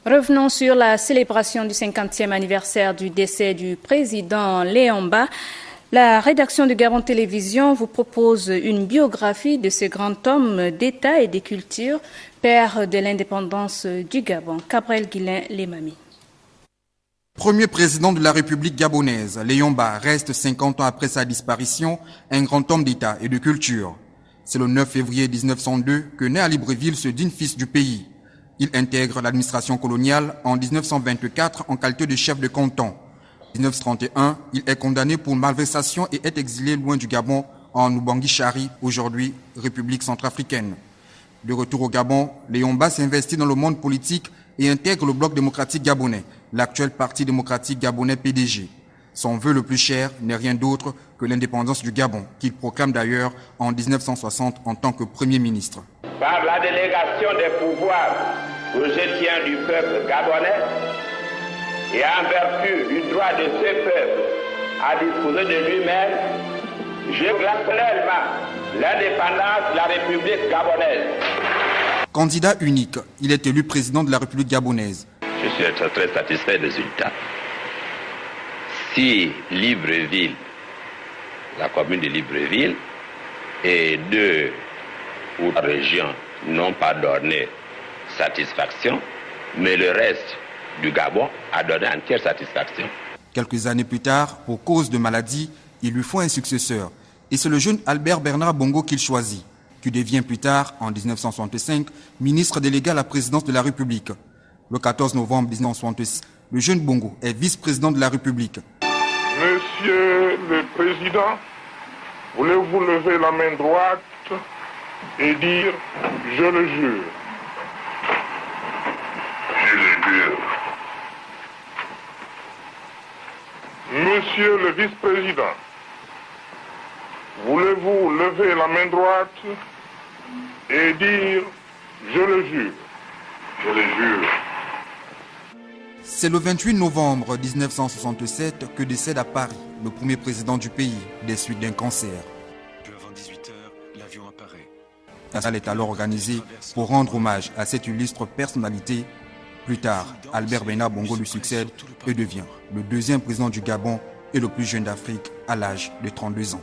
Revenons sur la célébration du 50e anniversaire du décès du président Léomba. La rédaction de Gabon Télévision vous propose une biographie de ce grand homme d'État et de culture, père de l'indépendance du Gabon. Cabrel Guillain Lemami. Premier président de la République gabonaise, Léomba reste 50 ans après sa disparition un grand homme d'État et de culture. C'est le 9 février 1902 que né à Libreville ce digne fils du pays. Il intègre l'administration coloniale en 1924 en qualité de chef de canton. En 1931, il est condamné pour malversation et est exilé loin du Gabon en Ubangui-Chari, aujourd'hui République centrafricaine. De retour au Gabon, Léomba s'investit dans le monde politique et intègre le Bloc démocratique gabonais, l'actuel Parti démocratique gabonais PDG. Son vœu le plus cher n'est rien d'autre que l'indépendance du Gabon, qu'il proclame d'ailleurs en 1960 en tant que Premier ministre. Par la délégation des pouvoirs que je tiens du peuple gabonais et en vertu du droit de ce peuple à disposer de lui-même, je proclame pleinement l'indépendance de la République gabonaise. Candidat unique, il est élu président de la République gabonaise. Je suis très satisfait des résultats. Si Libreville, la commune de Libreville et deux ou trois régions n'ont pas donné satisfaction, mais le reste du Gabon a donné entière satisfaction. Quelques années plus tard, pour cause de maladie, il lui faut un successeur. Et c'est le jeune Albert Bernard Bongo qu'il choisit, qui devient plus tard, en 1965, ministre délégué à la présidence de la République. Le 14 novembre 1966, le jeune Bongo est vice-président de la République. Monsieur le Président, voulez-vous lever la main droite et dire « Je le jure ». Je le jure. Monsieur le Vice-président, voulez-vous lever la main droite et dire « Je le jure ». Je le jure. C'est le 28 novembre 1967 que décède à Paris le premier président du pays des suites d'un cancer. Avant 18h, l'avion apparaît. La salle est alors organisée pour rendre hommage à cette illustre personnalité. Plus tard, Albert Bernard Bongo lui succède et devient le deuxième président du Gabon et le plus jeune d'Afrique à l'âge de 32 ans.